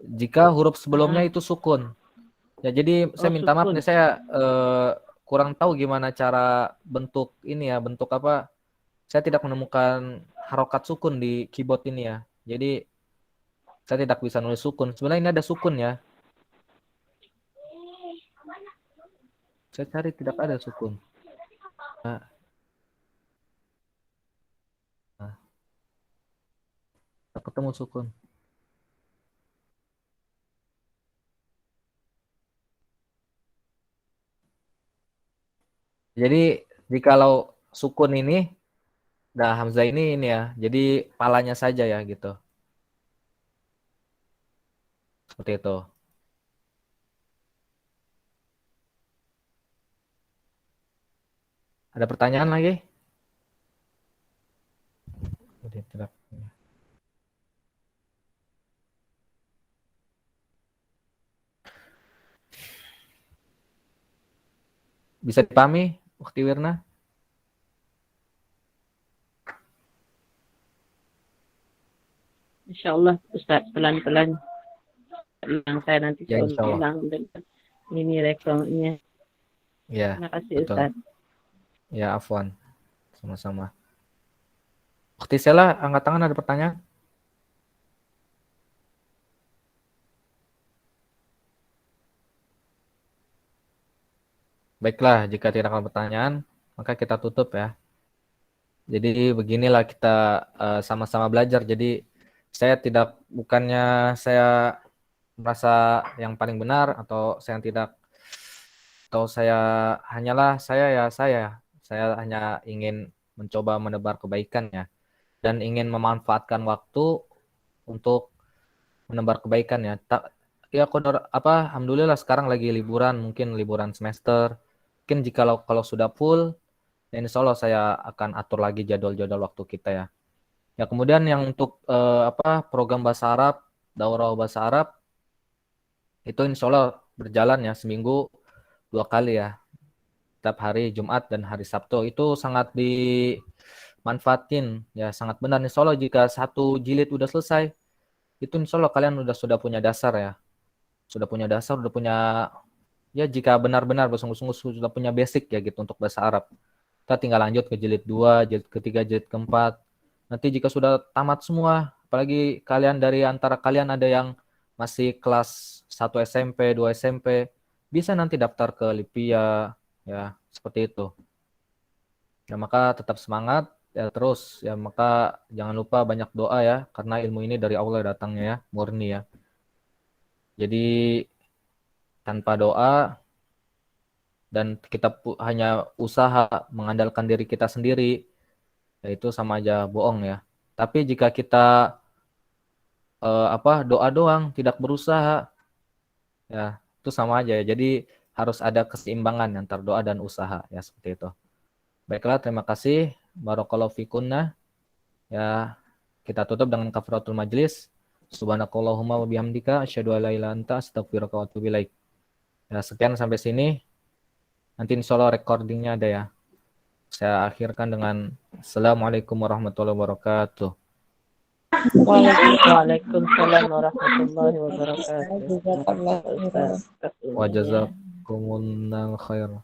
jika huruf sebelumnya uh, itu sukun. Ya, jadi saya minta maaf sukun. nih saya kurang tahu gimana cara bentuk ini ya, bentuk apa? Saya tidak menemukan harokat sukun di keyboard ini ya. Jadi saya tidak bisa nulis sukun. Sebenarnya ini ada sukun ya. Saya cari tidak ada sukun. Nah, nah, tak ketemu sukun. Jadi jikalau sukun ini, nah hamzah ini ya. Jadi palanya saja ya gitu. Seperti itu. Ada pertanyaan lagi? Tidak. Bisa dipahami, Ukhti Wirna? Insya Allah Ustaz, pelan-pelan yang saya nanti Ya, insya Allah. ulang dengan ini rekomnya. Ya, Terima kasih betul. Ustaz. Ya, afwan. Sama-sama. Ukhti Sela, angkat tangan, ada pertanyaan? Baiklah, jika tidak ada pertanyaan, maka kita tutup ya. Jadi beginilah kita sama-sama belajar. Jadi bukannya saya merasa yang paling benar atau saya tidak, atau saya hanya ingin mencoba menebar kebaikan ya, dan ingin memanfaatkan waktu untuk menebar kebaikan ya. Ya alhamdulillah sekarang lagi liburan, mungkin liburan semester. Mungkin kalau sudah full, ya insya Allah saya akan atur lagi jadwal-jadwal waktu kita ya. Ya kemudian yang untuk program bahasa Arab, daurah bahasa Arab, itu insya Allah berjalan ya seminggu 2 kali ya. Setiap hari Jumat dan hari Sabtu itu sangat dimanfaatin ya, sangat benar. Insya Allah jika 1 jilid udah selesai, itu insya Allah kalian sudah punya dasar ya. Sudah punya dasar, sudah punya, ya jika benar-benar bersungguh-sungguh sudah punya basic ya gitu untuk bahasa Arab. Kita tinggal lanjut ke jilid 2, jilid ketiga, jilid keempat. Nanti jika sudah tamat semua, apalagi dari antara kalian ada yang masih kelas 1 SMP, 2 SMP, bisa nanti daftar ke Lipia ya, seperti itu. Ya maka tetap semangat ya, terus ya, maka jangan lupa banyak doa ya, karena ilmu ini dari Allah datangnya ya, murni ya. Jadi tanpa doa dan kita hanya usaha mengandalkan diri kita sendiri, yaitu sama aja bohong ya. Tapi jika kita doa doang tidak berusaha, ya itu sama aja ya. Jadi harus ada keseimbangan antara doa dan usaha ya, seperti itu. Baiklah, terima kasih. Barakallahu fikunna. Ya, kita tutup dengan kafaratul majlis. Subhanakallahumma wa bihamdika asyhadu an la ilaha illa anta astaghfiruka wa atubu ilaik. Ya, sekian sampai sini. Nanti insyaallah recordingnya ada ya. Saya akhirkan dengan Assalamualaikum warahmatullahi wabarakatuh. Waalaikumsalam warahmatullahi wabarakatuh. Jazakallah khairan. Wa jazakumullahu khairan.